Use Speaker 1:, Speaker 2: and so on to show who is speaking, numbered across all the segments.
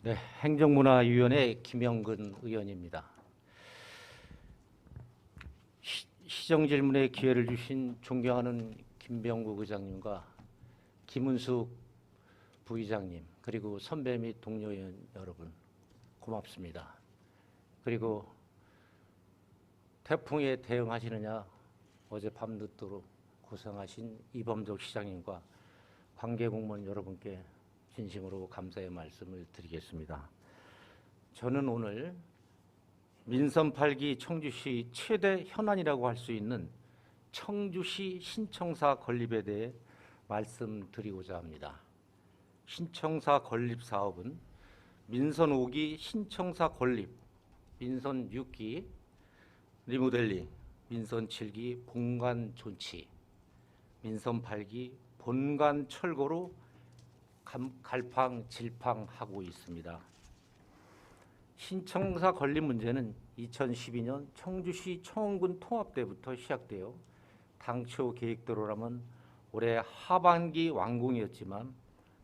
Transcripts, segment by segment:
Speaker 1: 네, 행정문화위원회 김영근 의원입니다. 시정질문의 기회를 주신 존경하는 김병국 의장님과 김은숙 부의장님, 그리고 선배 및 동료 의원 여러분, 고맙습니다. 그리고 태풍에 대응하시느냐 어제 밤늦도록 고생하신 이범석 시장님과 관계공무원 여러분께 진심으로 감사의 말씀을 드리겠습니다. 저는 오늘 민선 8기 청주시 최대 현안이라고 할 수 있는 청주시 신청사 건립에 대해 말씀드리고자 합니다. 신청사 건립 사업은 민선 5기 신청사 건립, 민선 6기 리모델링, 민선 7기 본관 존치, 민선 8기 본관 철거로 갈팡질팡하고 있습니다. 신청사 건립 문제는 2012년 청주시 청운군 통합 때부터 시작되어 당초 계획대로라면 올해 하반기 완공이었지만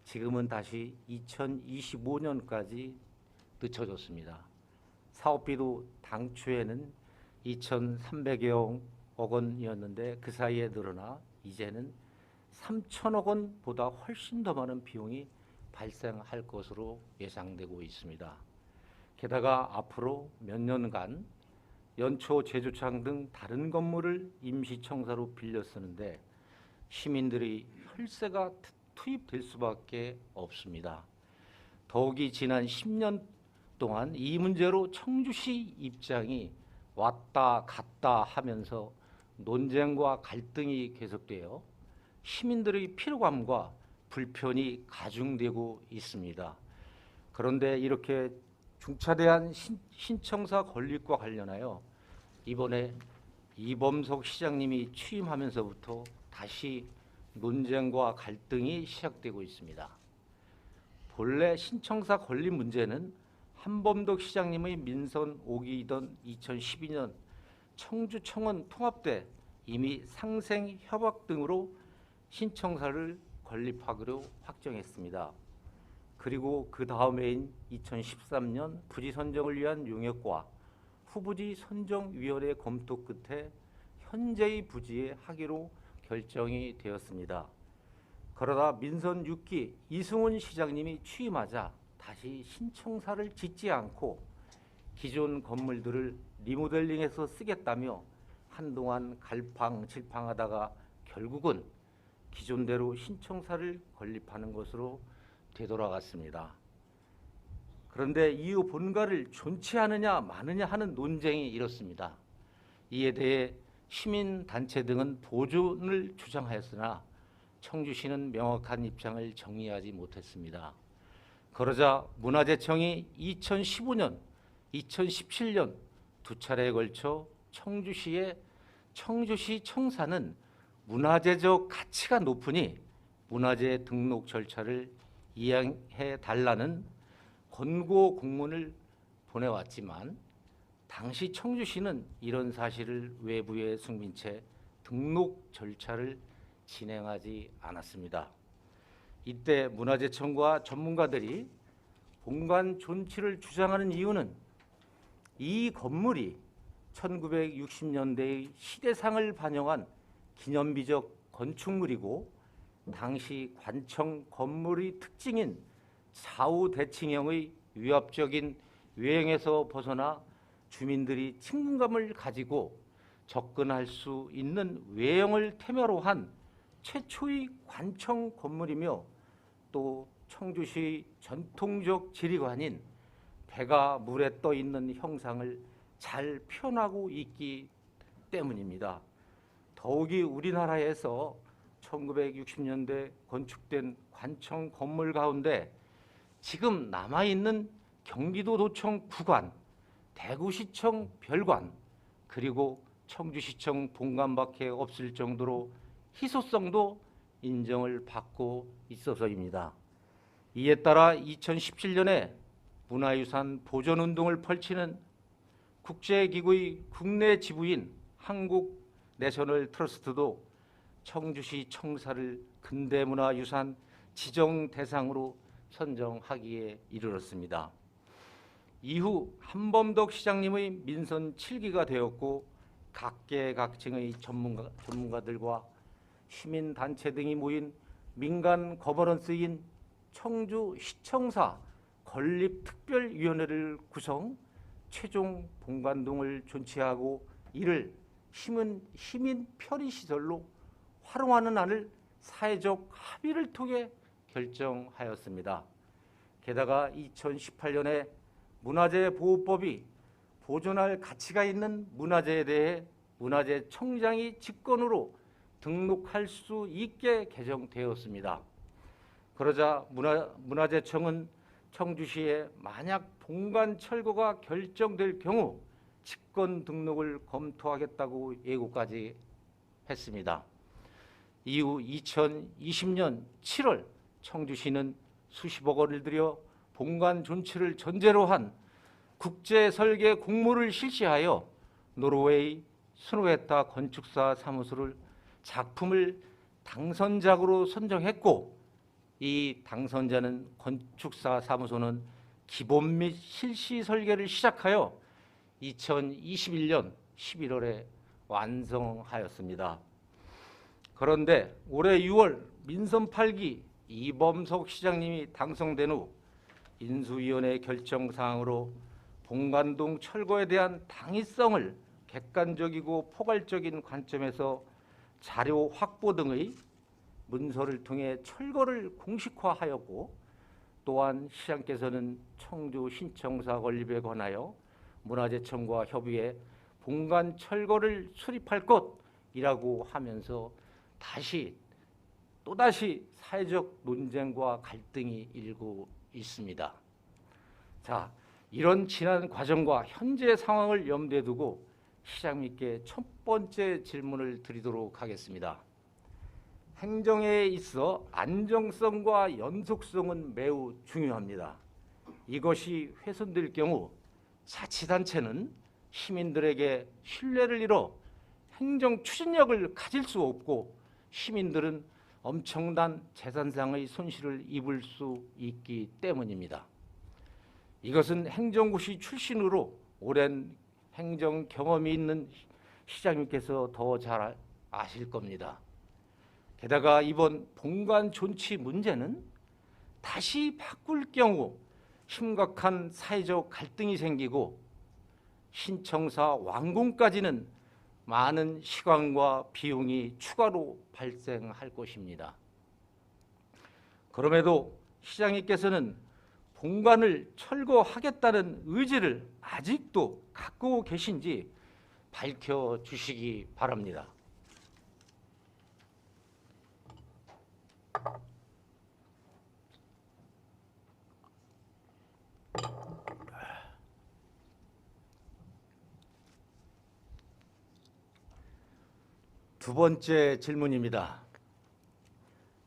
Speaker 1: 지금은 다시 2025년까지 늦춰졌습니다. 사업비도 당초에는 2,300여억 원이었는데 그 사이에 늘어나 이제는 3천억 원보다 훨씬 더 많은 비용이 발생할 것으로 예상되고 있습니다. 게다가 앞으로 몇 년간 연초 제주창 등 다른 건물을 임시청사로 빌려 쓰는데 시민들의 혈세가 투입될 수밖에 없습니다. 더욱이 지난 10년 동안 이 문제로 청주시 입장이 왔다 갔다 하면서 논쟁과 갈등이 계속되어 시민들의 피로감과 불편이 가중되고 있습니다. 그런데 이렇게 중차대한 신청사 건립과 관련하여 이번에 이범석 시장님이 취임하면서부터 다시 논쟁과 갈등이 시작되고 있습니다. 본래 신청사 건립 문제는 한범덕 시장님의 민선 5기이던 2012년 청주청원 통합 때 이미 상생협약 등으로 신청사를 건립하기로 확정했습니다. 그리고 그 다음해인 2013년 부지 선정을 위한 용역과 후부지 선정위원회 검토 끝에 현재의 부지에 하기로 결정이 되었습니다. 그러다 민선 6기 이승훈 시장님이 취임하자 다시 신청사를 짓지 않고 기존 건물들을 리모델링해서 쓰겠다며 한동안 갈팡질팡하다가 결국은 기존대로 신청사를 건립하는 것으로 되돌아갔습니다. 그런데 이후 본가를 존치하느냐 마느냐 하는 논쟁이 일었습니다. 이에 대해 시민단체 등은 보존을 주장하였으나 청주시는 명확한 입장을 정리하지 못했습니다. 그러자 문화재청이 2015년, 2017년 두 차례에 걸쳐 청주시 청사는 문화재적 가치가 높으니 문화재 등록 절차를 이행해 달라는 권고 공문을 보내왔지만 당시 청주시는 이런 사실을 외부에 숨긴 채 등록 절차를 진행하지 않았습니다. 이때 문화재청과 전문가들이 본관 존치를 주장하는 이유는 이 건물이 1960년대의 시대상을 반영한 기념비적 건축물이고 당시 관청 건물의 특징인 좌우 대칭형의 위압적인 외형에서 벗어나 주민들이 친근감을 가지고 접근할 수 있는 외형을 테마로 한 최초의 관청 건물이며 또 청주시 전통적 지리관인 배가 물에 떠 있는 형상을 잘 표현하고 있기 때문입니다. 더욱이 우리나라에서 1960년대 건축된 관청 건물 가운데 지금 남아있는 경기도도청 구관, 대구시청 별관, 그리고 청주시청 본관밖에 없을 정도로 희소성도 인정을 받고 있어서입니다. 이에 따라 2017년에 문화유산 보존운동을 펼치는 국제기구의 국내 지부인 한국내셔널 트러스트도 청주시 청사를 근대문화유산 지정 대상으로 선정하기에 이르렀습니다. 이후 한범덕 시장님의 민선 7기가 되었고 각계각층의 전문가들과 시민단체 등이 모인 민간 거버넌스인 청주시청사 건립특별위원회를 구성, 최종 본관동을 존치하고 이를 시민 편의시설로 활용하는 안을 사회적 합의를 통해 결정하였습니다. 게다가 2018년에 문화재보호법이 보존할 가치가 있는 문화재에 대해 문화재청장이 직권으로 등록할 수 있게 개정되었습니다. 그러자 문화재청은 청주시에 만약 본관 철거가 결정될 경우 직권 등록을 검토하겠다고 예고까지 했습니다. 이후 2020년 7월 청주시는 수십억 원을 들여 본관 존치를 전제로 한 국제 설계 공모를 실시하여 노르웨이 스노에타 건축사 사무소를 작품을 당선작으로 선정했고, 이 당선자는 건축사 사무소는 기본 및 실시 설계를 시작하여 2021년 11월에 완성하였습니다. 그런데 올해 6월 민선 8기 이범석 시장님이 당선된 후 인수위원회 결정 사항으로 본관동 철거에 대한 당위성을 객관적이고 포괄적인 관점에서 자료 확보 등의 문서를 통해 철거를 공식화하였고, 또한 시장께서는 청주 신청사 건립에 관하여 문화재청과 협의해 본관 철거를 수립할 것이라고 하면서 또다시 사회적 논쟁과 갈등이 일고 있습니다. 자, 이런 지난 과정과 현재 상황을 염두에 두고 시장님께 첫 번째 질문을 드리도록 하겠습니다. 행정에 있어 안정성과 연속성은 매우 중요합니다. 이것이 훼손될 경우 자치단체는 시민들에게 신뢰를 잃어 행정 추진력을 가질 수 없고 시민들은 엄청난 재산상의 손실을 입을 수 있기 때문입니다. 이것은 행정고시 출신으로 오랜 행정 경험이 있는 시장님께서 더 잘 아실 겁니다. 게다가 이번 본관 존치 문제는 다시 바꿀 경우 심각한 사회적 갈등이 생기고 신청사 완공까지는 많은 시간과 비용이 추가로 발생할 것입니다. 그럼에도 시장님께서는 본관을 철거하겠다는 의지를 아직도 갖고 계신지 밝혀주시기 바랍니다. 두 번째 질문입니다.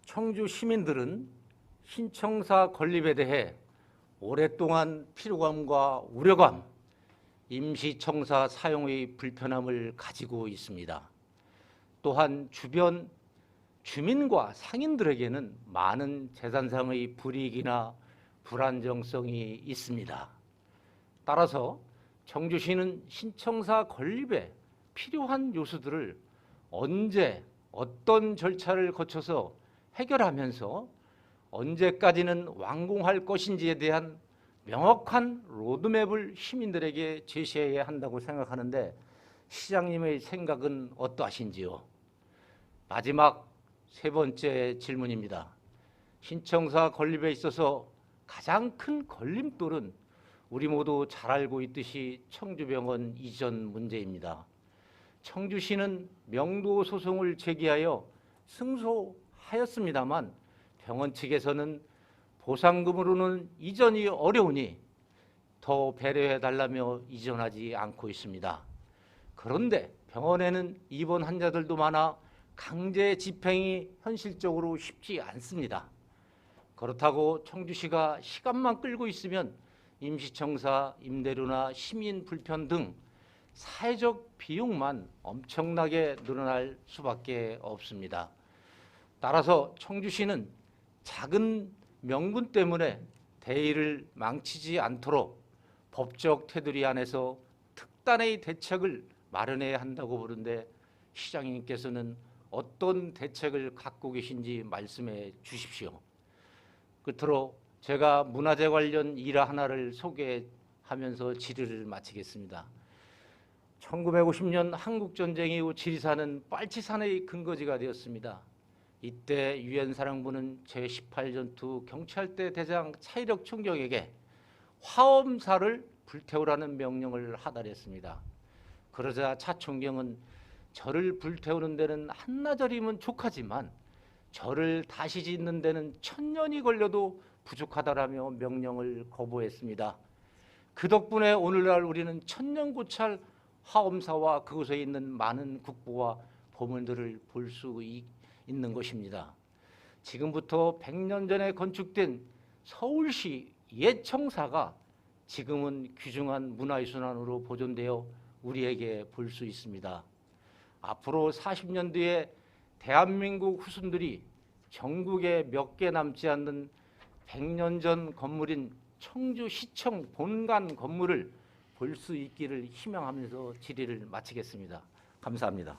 Speaker 1: 청주 시민들은 신청사 건립에 대해 오랫동안 피로감과 우려감, 임시청사 사용의 불편함을 가지고 있습니다. 또한 주변 주민과 상인들에게는 많은 재산상의 불이익이나 불안정성이 있습니다. 따라서 청주시는 신청사 건립에 필요한 요소들을 언제 어떤 절차를 거쳐서 해결하면서 언제까지는 완공할 것인지에 대한 명확한 로드맵을 시민들에게 제시해야 한다고 생각하는데 시장님의 생각은 어떠하신지요? 마지막 세 번째 질문입니다. 신청사 건립에 있어서 가장 큰 걸림돌은 우리 모두 잘 알고 있듯이 청주병원 이전 문제입니다. 청주시는 명도 소송을 제기하여 승소하였습니다만 병원 측에서는 보상금으로는 이전이 어려우니 더 배려해달라며 이전하지 않고 있습니다. 그런데 병원에는 입원 환자들도 많아 강제 집행이 현실적으로 쉽지 않습니다. 그렇다고 청주시가 시간만 끌고 있으면 임시청사, 임대료나 시민 불편 등 사회적 비용만 엄청나게 늘어날 수밖에 없습니다. 따라서 청주시는 작은 명분 때문에 대의를 망치지 않도록 법적 테두리 안에서 특단의 대책을 마련해야 한다고 보는데 시장님께서는 어떤 대책을 갖고 계신지 말씀해 주십시오. 끝으로 제가 문화재 관련 일화 하나를 소개하면서 질의를 마치겠습니다. 1950년 한국전쟁 이후 지리산은 빨치산의 근거지가 되었습니다. 이때 유엔사령부는 제18전투 경찰대 대장 차이력 총경에게 화엄사를 불태우라는 명령을 하달했습니다. 그러자 차 총경은 절을 불태우는 데는 한나절이면 족하지만 절을 다시 짓는 데는 1000년이 걸려도 부족하다라며 명령을 거부했습니다. 그 덕분에 오늘날 우리는 천년고찰 화엄사와 그곳에 있는 많은 국보와 보물들을 볼 수 있는 것입니다. 지금부터 100년 전에 건축된 서울시 옛 청사가 지금은 귀중한 문화유산으로 보존되어 우리에게 볼 수 있습니다. 앞으로 40년 뒤에 대한민국 후손들이 전국에 몇 개 남지 않는 100년 전 건물인 청주시청 본관 건물을 볼 수 있기를 희망하면서 질의를 마치겠습니다. 감사합니다.